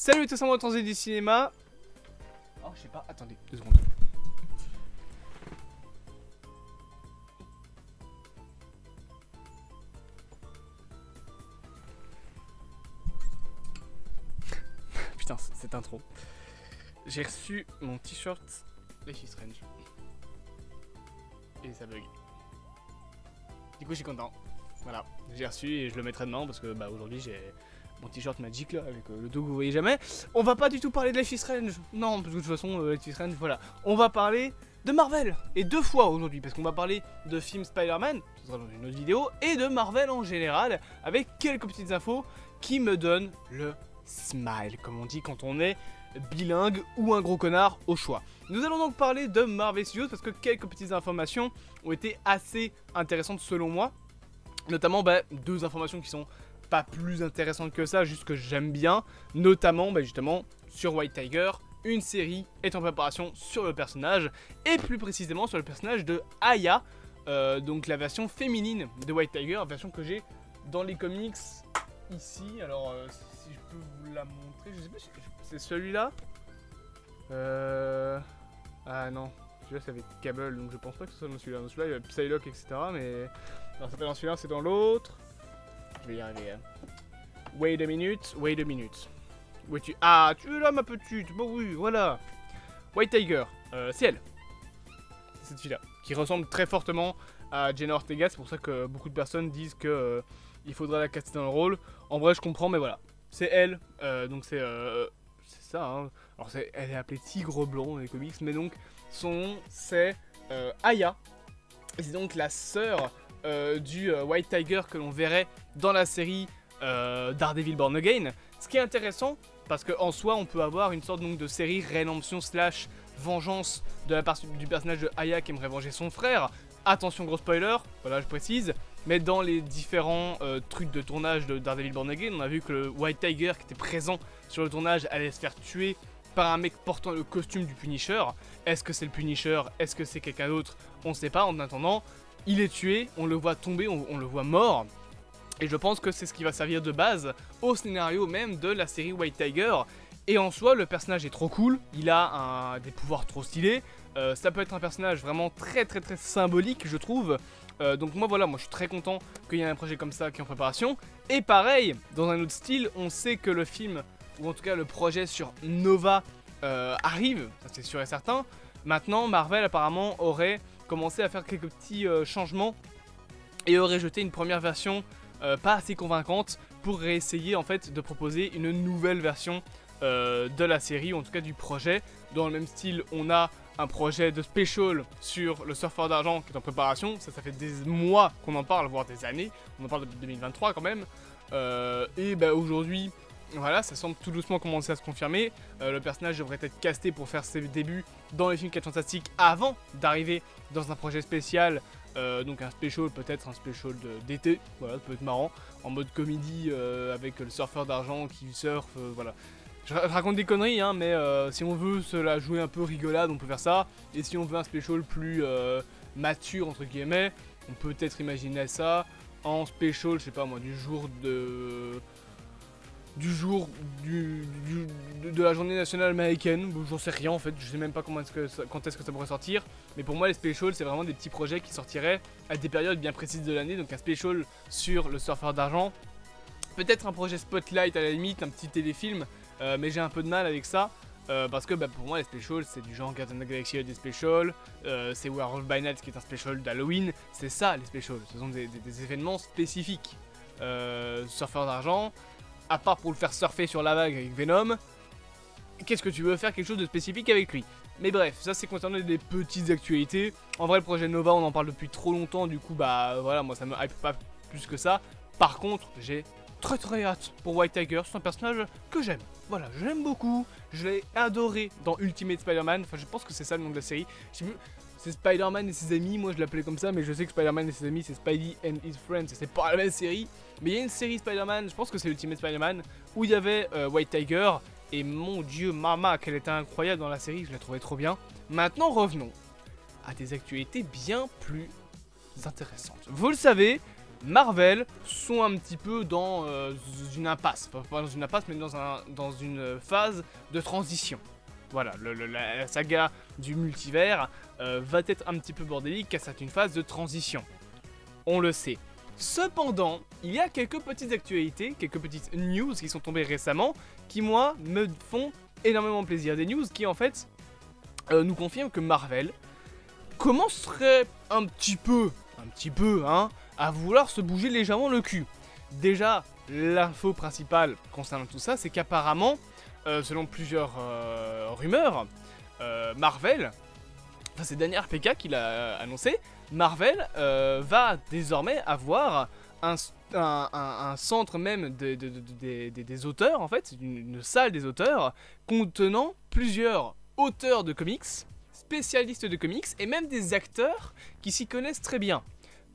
Salut tout simplement Transit du cinéma. Oh je sais pas, attendez, 2 secondes. Putain, cette intro. J'ai reçu mon t-shirt Life is Strange. Et ça bug. Du coup je suis content. Voilà, j'ai reçu et je le mettrai demain parce que bah aujourd'hui j'ai mon t-shirt Magic là avec le dos que vous voyez jamais. On va pas du tout parler de Life is Strange. Non, parce que de toute façon Life is Strange, voilà. On va parler de Marvel. Et 2 fois aujourd'hui parce qu'on va parler de film Spider-Man, ce sera dans une autre vidéo, et de Marvel en général avec quelques petites infos qui me donnent le smile, comme on dit quand on est bilingue ou un gros connard au choix. Nous allons donc parler de Marvel Studios parce que quelques petites informations ont été assez intéressantes selon moi. Notamment 2 informations qui sont pas plus intéressantes que ça, juste que j'aime bien. Notamment justement sur White Tiger, une série est en préparation sur le personnage, et plus précisément sur le personnage de Aya, donc la version féminine de White Tiger, version que j'ai dans les comics ici. Alors si je peux vous la montrer, je sais pas si c'est celui-là. Ah non, celui-là c'est avec Cable, donc je pense pas que ce soit dans celui-là. Dans celui-là il y a Psylocke, etc. Mais alors c'est pas dans celui-là, c'est dans l'autre. Je vais y arriver. Wait a minute, wait a minute. Où es-tu? Ah, tu es là ma petite. Bon oui, voilà. White Tiger, c'est elle. C'est cette fille-là, qui ressemble très fortement à Jenna Ortega. C'est pour ça que beaucoup de personnes disent que il faudrait la caster dans le rôle. En vrai, je comprends, mais voilà. C'est elle, donc c'est ça, hein. Alors elle est appelée Tigre Blanc dans les comics, mais donc son nom c'est Aya. Et c'est donc la sœur du White Tiger que l'on verrait dans la série Daredevil Born Again. Ce qui est intéressant, parce qu'en soi on peut avoir une sorte donc de série rédemption slash vengeance de la part du personnage de Aya qui aimerait venger son frère. Attention gros spoiler, voilà je précise. Mais dans les différents trucs de tournage de Daredevil Born Again, on a vu que le White Tiger qui était présent sur le tournage allait se faire tuer par un mec portant le costume du Punisher. Est-ce que c'est le Punisher? Est-ce que c'est quelqu'un d'autre? On ne sait pas. En attendant, il est tué, on le voit tomber, on le voit mort. Et je pense que c'est ce qui va servir de base au scénario même de la série White Tiger. Et en soi, le personnage est trop cool, il a des pouvoirs trop stylés. Ça peut être un personnage vraiment très symbolique, je trouve. Donc moi je suis très content qu'il y ait un projet comme ça qui est en préparation. Et pareil, dans un autre style, on sait que le film, ou en tout cas le projet sur Nova arrive, ça c'est sûr et certain. Maintenant, Marvel apparemment aurait commencé à faire quelques petits changements et aurait jeté une première version pas assez convaincante pour réessayer en fait de proposer une nouvelle version de la série, ou en tout cas du projet. Dans le même style, on a un projet de special sur le surfeur d'argent qui est en préparation. Ça fait des mois qu'on en parle, voire des années. On en parle depuis 2023 quand même. Et aujourd'hui, voilà, ça semble tout doucement commencer à se confirmer. Le personnage devrait être casté pour faire ses débuts dans les films 4 Fantastiques avant d'arriver dans un projet spécial. Donc un special, peut-être un special d'été, voilà, ça peut être marrant, en mode comédie avec le surfeur d'argent qui surfe, voilà. Je raconte des conneries, hein, mais si on veut se la jouer un peu rigolade, on peut faire ça. Et si on veut un special plus mature, entre guillemets, on peut peut-être imaginer ça en special, je sais pas moi, du jour de la journée nationale américaine. J'en sais rien en fait, je sais même pas quand est-ce que ça pourrait sortir. Mais pour moi les specials c'est vraiment des petits projets qui sortiraient à des périodes bien précises de l'année. Donc un special sur le surfeur d'argent, peut-être un projet spotlight à la limite, un petit téléfilm. Mais j'ai un peu de mal avec ça parce que pour moi les specials c'est du genre Guardians of the Galaxy des specials, c'est Werewolf by Night qui est un special d'Halloween. C'est ça les specials, ce sont des événements spécifiques. Surfeur d'argent, à part pour le faire surfer sur la vague avec Venom, qu'est-ce que tu veux faire quelque chose de spécifique avec lui? Mais bref, ça c'est concernant des petites actualités. En vrai le projet Nova on en parle depuis trop longtemps, du coup voilà, moi ça me hype pas plus que ça. Par contre j'ai très hâte pour White Tiger, c'est un personnage que j'aime. Voilà, je l'aime beaucoup, je l'ai adoré dans Ultimate Spider-Man, enfin je pense que c'est ça le nom de la série. C'est Spider-Man et ses amis, moi je l'appelais comme ça, mais je sais que Spider-Man et ses amis c'est Spidey and his friends, c'est pas la même série. Mais il y a une série Spider-Man, je pense que c'est Ultimate Spider-Man, où il y avait White Tiger, et mon dieu, maman, qu'elle était incroyable dans la série, je la trouvais trop bien. Maintenant revenons à des actualités bien plus intéressantes. Vous le savez, Marvel sont un petit peu dans une impasse. Enfin, pas dans une impasse, mais dans une phase de transition. Voilà, la saga du multivers va être un petit peu bordélique car c'est une phase de transition. On le sait. Cependant, il y a quelques petites actualités, quelques petites news qui sont tombées récemment qui, moi, me font énormément plaisir. Des news qui, en fait, nous confirment que Marvel commencerait un petit peu, hein, à vouloir se bouger légèrement le cul. Déjà, l'info principale concernant tout ça, c'est qu'apparemment, selon plusieurs rumeurs, Marvel, enfin c'est Daniel RPK qui l'a annoncé, Marvel va désormais avoir un centre même des auteurs, en fait, une salle des auteurs, contenant plusieurs auteurs de comics, spécialistes de comics, et même des acteurs qui s'y connaissent très bien.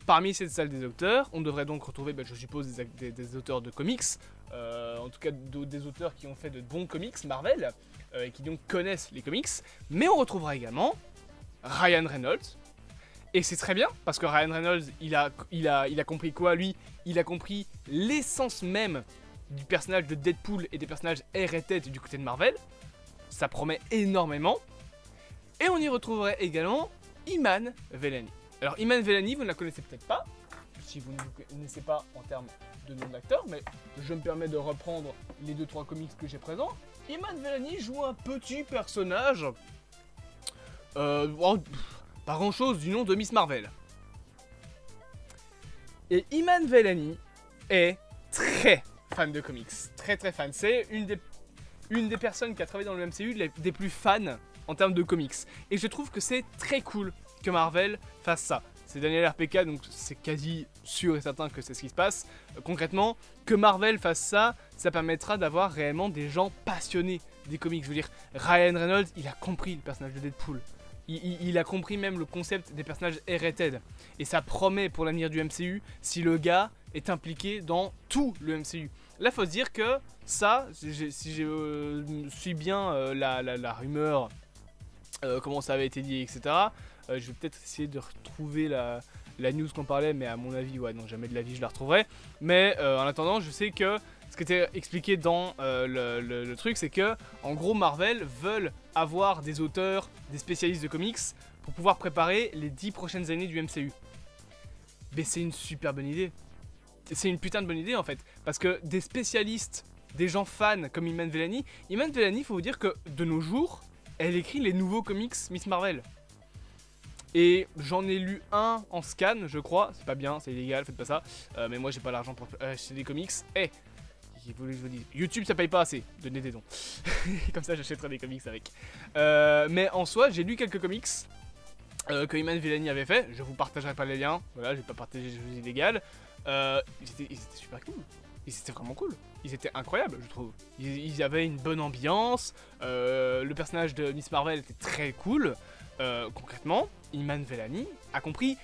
Parmi cette salle des auteurs, on devrait donc retrouver, je suppose, des auteurs de comics, en tout cas des auteurs qui ont fait de bons comics Marvel, et qui donc connaissent les comics, mais on retrouvera également Ryan Reynolds, et c'est très bien, parce que Ryan Reynolds, il a compris quoi, lui? Il a compris l'essence même du personnage de Deadpool et des personnages R-rated du côté de Marvel. Ça promet énormément. Et on y retrouverait également Iman Vellani. Alors Iman Vellani, vous ne la connaissez peut-être pas, si vous ne la connaissez pas en termes de nom d'acteur, mais je me permets de reprendre les 2-3 comics que j'ai présents. Iman Vellani joue un petit personnage, pas grand chose, du nom de Miss Marvel. Et Iman Vellani est très fan de comics, très fan. C'est une des personnes qui a travaillé dans le MCU, des plus fans en termes de comics. Et je trouve que c'est très cool que Marvel fasse ça. C'est Daniel RPK, donc c'est quasi sûr et certain que c'est ce qui se passe. Concrètement, que Marvel fasse ça, ça permettra d'avoir réellement des gens passionnés des comics. Je veux dire, Ryan Reynolds, il a compris le personnage de Deadpool. Il a compris même le concept des personnages R-rated. Et ça promet pour l'avenir du MCU si le gars est impliqué dans tout le MCU. Là, faut se dire que ça, si je suis bien la rumeur, comment ça avait été dit, etc. Je vais peut-être essayer de retrouver la news qu'on parlait, mais à mon avis, ouais, non, jamais de la vie je la retrouverai. Mais en attendant, je sais que ce qui était expliqué dans le truc, c'est que, en gros, Marvel veulent avoir des auteurs, des spécialistes de comics pour pouvoir préparer les 10 prochaines années du MCU. Mais c'est une super bonne idée. C'est une putain de bonne idée en fait, parce que des spécialistes, des gens fans comme Iman Vellani, il faut vous dire que de nos jours, elle écrit les nouveaux comics Miss Marvel. Et j'en ai lu un en scan, je crois, c'est pas bien, c'est illégal, faites pas ça, mais moi j'ai pas l'argent pour acheter des comics. Et je vous le dis, YouTube ça paye pas assez, donnez des dons. Comme ça j'achèterai des comics avec. Mais en soi, j'ai lu quelques comics que Iman Vellani avait fait, je vous partagerai pas les liens, voilà, j'ai pas partagé des choses illégales. Ils étaient super cool, ils étaient vraiment cool, ils étaient incroyables je trouve, ils avaient une bonne ambiance, le personnage de Miss Marvel était très cool, concrètement, Iman Vellani a compris,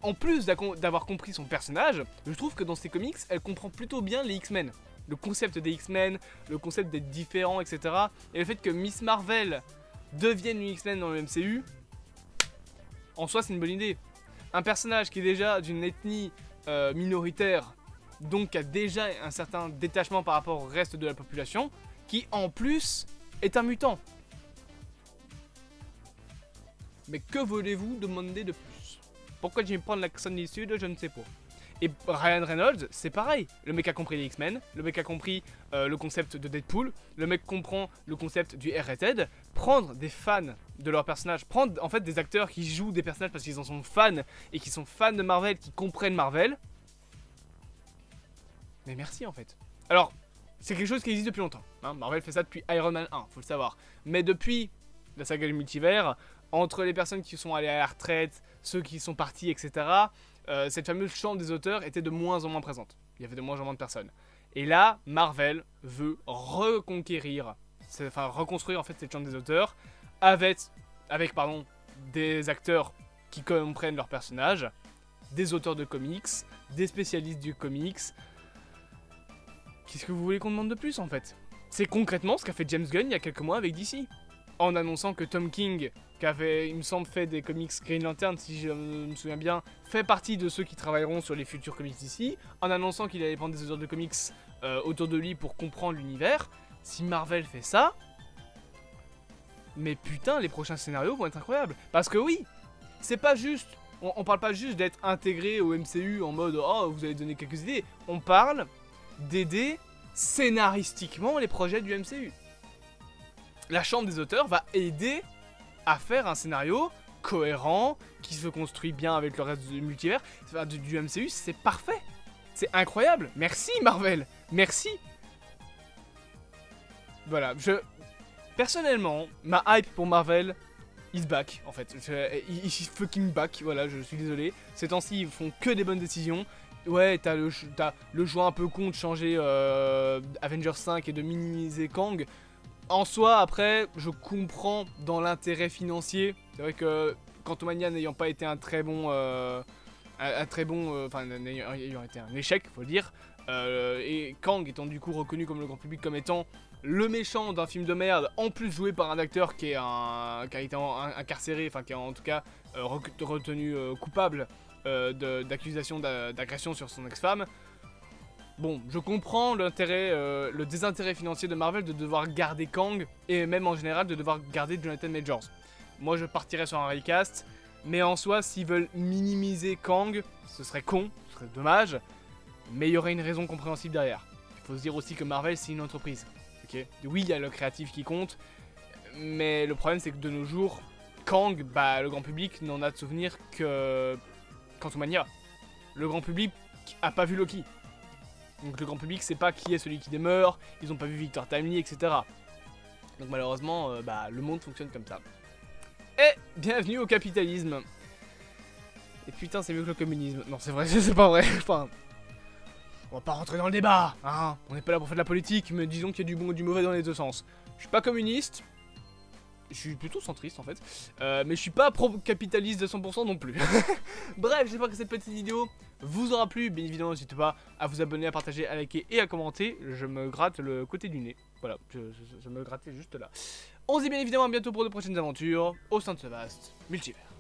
en plus d'avoir compris son personnage, je trouve que dans ses comics, elle comprend plutôt bien les X-Men, le concept des X-Men, le concept d'être différent, etc. Et le fait que Miss Marvel devienne une X-Men dans le MCU, en soi c'est une bonne idée. Un personnage qui est déjà d'une ethnie minoritaire, donc qui a déjà un certain détachement par rapport au reste de la population, qui en plus est un mutant. Mais que voulez-vous demander de plus? Pourquoi je vais me prendre l'accent du sud, je ne sais pas. Et Ryan Reynolds, c'est pareil. Le mec a compris les X-Men, le mec a compris le concept de Deadpool, le mec comprend le concept du R-rated. Prendre des fans de leurs personnages, prendre en fait des acteurs qui jouent des personnages parce qu'ils en sont fans et qui sont fans de Marvel, qui comprennent Marvel. Mais merci en fait. Alors, c'est quelque chose qui existe depuis longtemps. Hein. Marvel fait ça depuis Iron Man 1, faut le savoir. Mais depuis la saga du multivers, entre les personnes qui sont allées à la retraite, ceux qui sont partis, etc., cette fameuse chambre des auteurs était de moins en moins présente. Il y avait de moins en moins de personnes. Et là, Marvel veut reconstruire en fait cette chambre des auteurs avec des acteurs qui comprennent leurs personnages, des auteurs de comics, des spécialistes du comics. Qu'est-ce que vous voulez qu'on demande de plus en fait? C'est concrètement ce qu'a fait James Gunn il y a quelques mois avec DC. en annonçant que Tom King, qui avait, il me semble, fait des comics Green Lantern, si je me souviens bien, fait partie de ceux qui travailleront sur les futurs comics d'ici, en annonçant qu'il allait prendre des auteurs de comics autour de lui pour comprendre l'univers. Si Marvel fait ça, mais putain, les prochains scénarios vont être incroyables. Parce que oui, c'est pas juste, on parle pas juste d'être intégré au MCU en mode « Oh, vous allez donner quelques idées », on parle d'aider scénaristiquement les projets du MCU. La chambre des auteurs va aider à faire un scénario cohérent, qui se construit bien avec le reste du multivers, enfin, du MCU, c'est parfait. C'est incroyable. Merci Marvel. Merci. Voilà, personnellement, ma hype pour Marvel is back, en fait. Il fucking back, voilà, je suis désolé. Ces temps-ci, ils font que des bonnes décisions. Ouais, t'as le choix un peu con de changer Avengers 5 et de minimiser Kang. En soi, après, je comprends dans l'intérêt financier. C'est vrai que Quantumania n'ayant pas été un très bon... enfin, ayant été un échec, faut le dire. Et Kang étant du coup reconnu comme le grand public comme étant le méchant d'un film de merde, en plus joué par un acteur qui a été incarcéré, enfin qui a en tout cas retenu coupable d'accusation d'agression sur son ex-femme. Bon, je comprends le désintérêt financier de Marvel de devoir garder Kang, et même en général de devoir garder Jonathan Majors. Moi je partirais sur un recast, mais en soi s'ils veulent minimiser Kang, ce serait con, ce serait dommage, mais il y aurait une raison compréhensible derrière. Il faut se dire aussi que Marvel c'est une entreprise, ok. Oui il y a le créatif qui compte, mais le problème c'est que de nos jours, Kang, bah le grand public n'en a de souvenir que Quantumania. Le grand public a pas vu Loki. Donc le grand public sait pas qui est celui qui demeure, ils ont pas vu Victor Timely, etc. Donc malheureusement, le monde fonctionne comme ça. Et bienvenue au capitalisme. Et putain, c'est mieux que le communisme. Non, c'est vrai, c'est pas vrai. Enfin, on va pas rentrer dans le débat, hein. On n'est pas là pour faire de la politique, mais disons qu'il y a du bon et du mauvais dans les deux sens. Je suis pas communiste. Je suis plutôt centriste en fait, mais je suis pas pro-capitaliste de 100% non plus. Bref, j'espère que cette petite vidéo vous aura plu. Bien évidemment, n'hésitez pas à vous abonner, à partager, à liker et à commenter. Je me gratte le côté du nez. Voilà, je me grattais juste là. On se dit bien évidemment à bientôt pour de prochaines aventures au sein de ce vaste multivers.